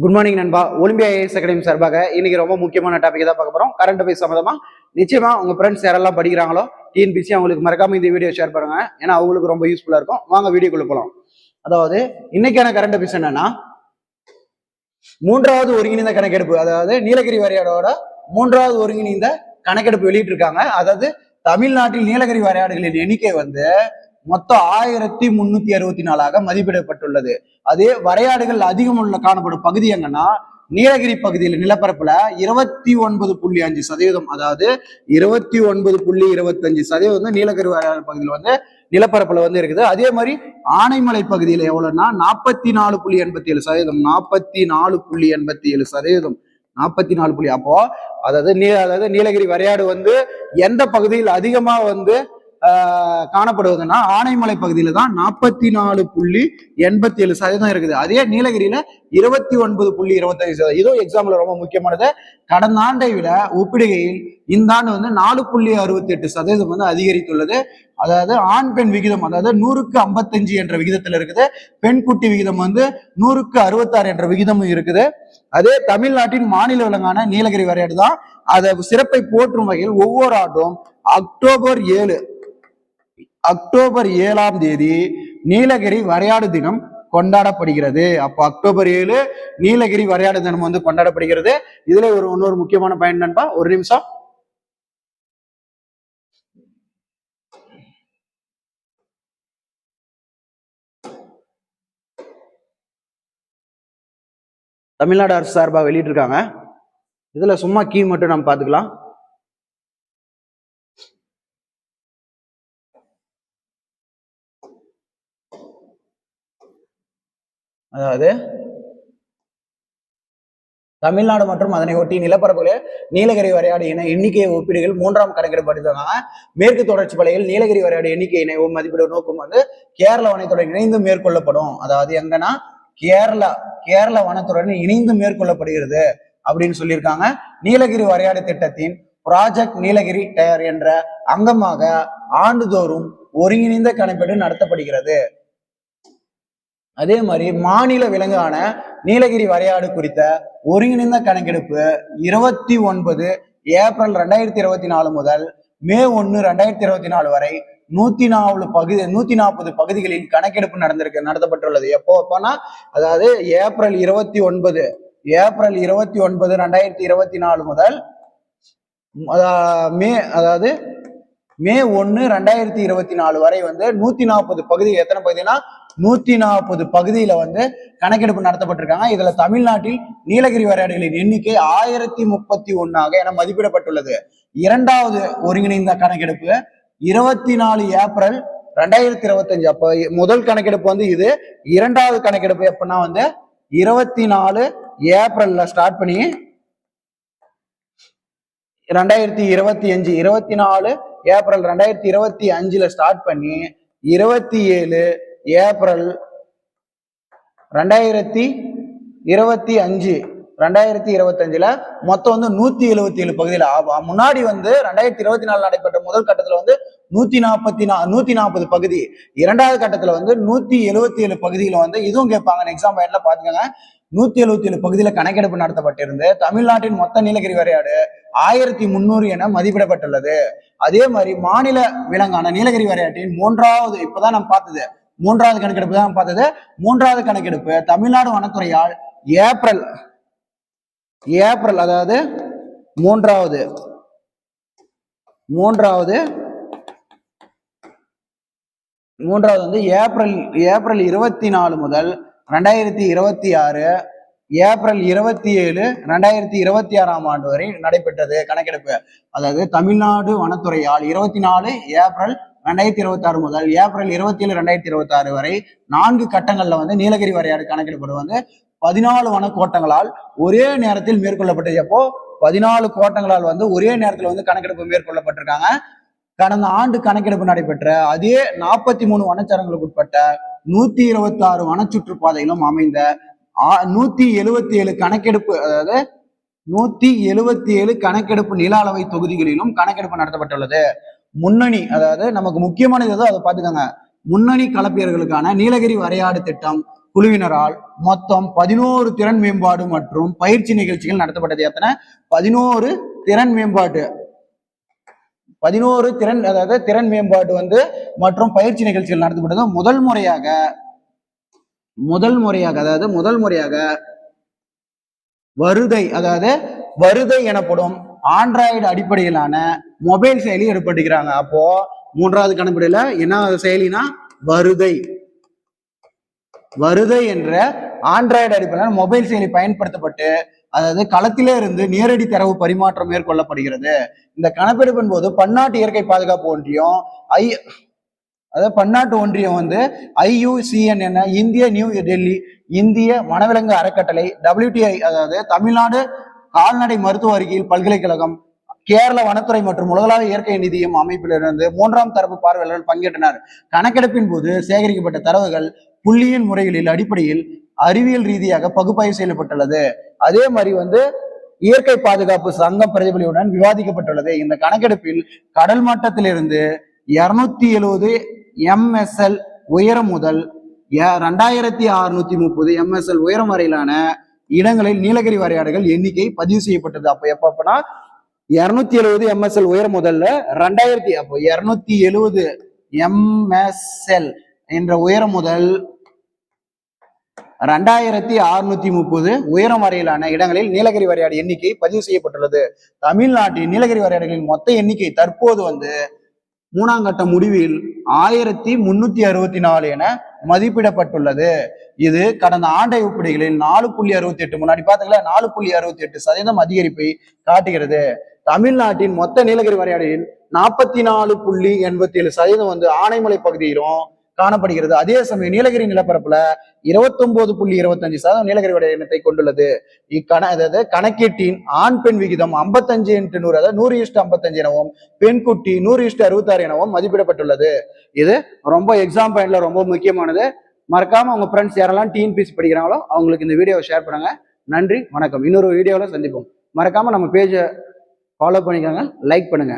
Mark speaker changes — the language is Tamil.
Speaker 1: குட் மார்னிங் நண்பா. ஒலிம்பியா ஐஏஎஸ் அகாடமி சார்பாக இன்னைக்கு ரொம்ப முக்கியமான டாபிக் தான் பார்க்க போறோம். கரண்ட் அஃபேர்ஸ் சம்பந்தமா நிச்சயமா உங்க ஃப்ரெண்ட்ஸ் யாரெல்லாம் படிக்கிறாங்களோ டிஎன்பிசி அவங்களுக்கு மறக்காம இந்த வீடியோ ஷேர் பண்ணுங்க. ஏன்னா அவங்களுக்கு ரொம்ப யூஸ்ஃபுல்லா இருக்கும். வாங்க வீடியோக்குள்ள போலாம். அதாவது இன்னைக்கான கரண்ட் அஃபேர்ஸ் என்னன்னா, மூன்றாவது ஒருங்கிணைந்த கணக்கெடுப்பு, அதாவது நீலகிரி வரையாடோட மூன்றாவது ஒருங்கிணைந்த கணக்கெடுப்பு வெளியிட்டு இருக்காங்க. அதாவது தமிழ்நாட்டில் நீலகிரி வரையாடுகளின் எண்ணிக்கை மொத்தம் 1364 மதிப்பிடப்பட்டுள்ளது. அதே வரையாடுகள் அதிகம் உள்ள காணப்படும் பகுதி எங்கன்னா நீலகிரி பகுதியில் நிலப்பரப்புல 29.5%, அதாவது 29.25% நீலகிரி வரையாடு பகுதியில் நிலப்பரப்புல இருக்குது. அதே மாதிரி ஆனைமலை பகுதியில் எவ்வளவுன்னா 44.87%, 44.87%, 44. அப்போ அதாவது நீலகிரி வரையாடு எந்த பகுதியில் அதிகமா காணப்படுவதுன்னா ஆனைமலை பகுதியில தான் 44.87% இருக்குது. அதே நீலகிரியில 29.25%. இதுவும் எக்ஸாம்பிள் ரொம்ப முக்கியமானது. கடந்த ஆண்டை விட ஒப்பிடுகையில் இந்த ஆண்டு 4.68% அதிகரித்துள்ளது. அதாவது ஆண் பெண் விகிதம், அதாவது 100க்கு 55 என்ற விகிதத்தில் இருக்குது. பெண் குட்டி விகிதம் 100க்கு 66 என்ற விகிதமும் இருக்குது. அதே தமிழ்நாட்டின் மாநில விலங்கான நீலகிரி வரையாடு தான். அதை சிறப்பை போற்றும் வகையில் ஒவ்வொரு ஆண்டும் அக்டோபர் 7ஆம் தேதி நீலகிரி வரையாடு தினம் கொண்டாடப்படுகிறது. அப்போ அக்டோபர் 7 நீலகிரி வரையாடு தினம் கொண்டாடப்படுகிறது. இதுல இன்னொரு முக்கியமான பாயிண்ட் நண்பா, ஒரு நிமிஷம். தமிழ்நாடு அரசு சார்பாக வெளியிட்டிருக்காங்க. இதுல சும்மா கீ மட்டும் நம்ம பாத்துக்கலாம். அதாவது தமிழ்நாடு மற்றும் அதனை ஒட்டி நிலப்பரப்புகளில் நீலகிரி வரையாடு இன எண்ணிக்கையை ஒப்பீடுகள் 3ஆம் கணக்கெடுப்படுத்தினாங்க. மேற்கு தொடர்ச்சி பலையில் நீலகிரி வரையாடு எண்ணிக்கையினை மதிப்பிட நோக்கம் கேரள வனத்துடன் இணைந்து மேற்கொள்ளப்படும். அதாவது எங்கன்னா கேரள வனத்துடன் இணைந்து மேற்கொள்ளப்படுகிறது அப்படின்னு சொல்லியிருக்காங்க. நீலகிரி வரையாடு திட்டத்தின் ப்ராஜெக்ட் நீலகிரி டயர் என்ற அங்கமாக ஆண்டுதோறும் ஒருங்கிணைந்த கணக்கெடு நடத்தப்படுகிறது. அதே மாதிரி மாநில விலங்கான நீலகிரி வரையாடு குறித்த ஒருங்கிணைந்த கணக்கெடுப்பு 29 ஏப்ரல் 2024 முதல் மே 1, 2024 வரை 140 பகுதிகளில் கணக்கெடுப்பு நடத்தப்பட்டுள்ளது. எப்போனா அதாவது ஏப்ரல் 29, 2024 முதல் மே 1, 2024 வரை 140 பகுதி. எத்தனை பகுதினா 140 பகுதியில கணக்கெடுப்பு நடத்தப்பட்டிருக்காங்க. இதுல தமிழ்நாட்டில் நீலகிரி வரையாடுகளின் எண்ணிக்கை 1031 என மதிப்பிடப்பட்டுள்ளது. இரண்டாவது ஒருங்கிணைந்த கணக்கெடுப்பு 24 ஏப்ரல் 2025. அப்ப முதல் கணக்கெடுப்பு இது. இரண்டாவது கணக்கெடுப்பு எப்படின்னா 24 ஏப்ரல்ல ஸ்டார்ட் பண்ணி 24 ஏப்ரல் 2025 ஸ்டார்ட் பண்ணி 27 ஏப்ரல் 2025 மொத்தம் 177 பகுதியில. முன்னாடி 2024 நடைபெற்ற முதல் கட்டத்துல 140 பகுதி, இரண்டாவது கட்டத்துல 177 பகுதியில இதுவும் கேட்பாங்க எக்ஸாம் பாயிண்ட்ல பாத்துக்கோங்க. 177 பகுதியில கணக்கெடுப்பு நடத்தப்பட்டிருந்து தமிழ்நாட்டின் மொத்த நீலகிரி வரையாடு 1300 என மதிப்பிடப்பட்டுள்ளது. அதே மாதிரி மாநில விலங்கான நீலகிரி வரையாட்டின் இப்பதான் நம்ம பார்த்தது மூன்றாவது கணக்கெடுப்பு தான் பார்த்தது. மூன்றாவது கணக்கெடுப்பு தமிழ்நாடு வனத்துறையால் ஏப்ரல் அதாவது மூன்றாவது ஏப்ரல் 24 முதல் 2026 ஏப்ரல் 27, 2026 ஆண்டு வரை நடைபெற்றது கணக்கெடுப்பு. அதாவது தமிழ்நாடு வனத்துறையால் 24 ஏப்ரல் 2026 முதல் ஏப்ரல் 27, 2026 வரை 4 கட்டங்கள்ல நீலகிரி வரையாடு கணக்கெடுப்பு 14 வனக்கோட்டங்களால் ஒரே நேரத்தில் மேற்கொள்ளப்பட்டது. அப்போ 14 கோட்டங்களால் ஒரே நேரத்தில் கணக்கெடுப்பு மேற்கொள்ளப்பட்டிருக்காங்க. கடந்த ஆண்டு கணக்கெடுப்பு நடைபெற்ற அதே 43 வனச்சரங்களுக்கு உட்பட்ட 126 வனச்சுற்றுப்பாதைகளும் அமைந்த 177 கணக்கெடுப்பு, அதாவது 177 கணக்கெடுப்பு நில அளவை தொகுதிகளிலும் கணக்கெடுப்பு நடத்தப்பட்டுள்ளது. முன்னணி, அதாவது நமக்கு முக்கியமானது அதை பார்த்துக்கோங்க. முன்னணி கலப்பியர்களுக்கான நீலகிரி வரையாடு திட்டம் குழுவினரால் மொத்தம் 11 திறன் மேம்பாடு மற்றும் பயிற்சி நிகழ்ச்சிகள் நடத்தப்பட்டது. எத்தனை? 11 திறன் மேம்பாட்டு 11 திறன், அதாவது திறன் மேம்பாடு மற்றும் பயிற்சி நிகழ்ச்சிகள் நடத்தப்பட்டது. முதல் முறையாக வருதை எனப்படும் ஆண்ட்ராய்டு அடிப்படையிலான மொபைல் செயலி ஏற்படுத்திக்கிறாங்க. அப்போ மூன்றாவது கணக்கீடுல என்ன செயலினா வருதை என்ற ஆண்ட்ராய்டு அடிப்படையிலான மொபைல் செயலி பயன்படுத்தப்பட்டு களத்திலே இருந்து நேரடி தரவு பரிமாற்றம் மேற்கொள்ளப்படுகிறது. இந்த கணக்கெடுப்பின் போது பன்னாட்டு இயற்கை பாதுகாப்பு ஒன்றியம் IUCN என இந்திய நியூ டெல்லி இந்திய வனவிலங்கு அறக்கட்டளை, WTI தமிழ்நாடு கால்நடை மருத்துவ அறிக்கையில் பல்கலைக்கழகம், கேரள வனத்துறை மற்றும் உலகளாவிய இயற்கை நிதியம் அமைப்பிலிருந்து 3ஆம் தரப்பு பார்வையாளர்கள் பங்கேற்றனர். கணக்கெடுப்பின் போது சேகரிக்கப்பட்ட தரவுகள் புள்ளியியல் முறைகளில் அடிப்படையில் அறிவியல் ரீதியாக பகுப்பாய்வு செய்யப்பட்டுள்ளது. அதே மாதிரி இயற்கை பாதுகாப்பு சங்கம் பிரதிபலியுடன் விவாதிக்கப்பட்டுள்ளது. இந்த கணக்கெடுப்பில் கடல் மட்டத்திலிருந்து 270 MSL உயரம் முதல் 2630 MSL உயரம் வரையிலான இடங்களில் நீலகிரி வரையாடுகள் எண்ணிக்கை பதிவு செய்யப்பட்டது. அப்ப எப்பனா 270 MSL உயரம் முதல்ல 270 MSL என்ற உயரம் முதல் 2630 உயரம் வரையிலான இடங்களில் நீலகிரி வரையாடு எண்ணிக்கை பதிவு செய்யப்பட்டுள்ளது. தமிழ்நாட்டின் நீலகிரி வரையாடுகளின் மொத்த எண்ணிக்கை தற்போது 3ஆம் கட்ட முடிவில் 1364 என மதிப்பிடப்பட்டுள்ளது. இது கடந்த ஆண்டை ஒப்பிடுகையில் 4.68 முன்னாடி பாத்தீங்களா 4.68% அதிகரிப்பை காட்டுகிறது. தமிழ்நாட்டின் மொத்த நீலகிரி வரையாடுகளில் 44.87% ஆனைமலை பகுதியிலும் காணப்படுகிறது. அதே சமயம் நீலகிரி நிலப்பரப்புல 29.25% நீலகிரி வரையாடு இனத்தை கொண்டுள்ளது. கணக்கீட்டின் ஆண் பெண் விகிதம் 55:100, அதாவது 100:55 எனவும், பெண் குட்டி 100:66 எனவும் மதிப்பிடப்பட்டுள்ளது. இது ரொம்ப எக்ஸாம் பாயிண்ட்ல ரொம்ப முக்கியமானது. மறக்காம உங்க ஃப்ரெண்ட்ஸ் யாரெல்லாம் TNPSC படிக்கிறாங்களோ அவங்களுக்கு இந்த வீடியோவை ஷேர் பண்ணுங்க. நன்றி, வணக்கம். இன்னொரு வீடியோவில் சந்திப்போம். மறக்காம நம்ம பேஜை ஃபாலோ பண்ணிக்கோங்க, லைக் பண்ணுங்க.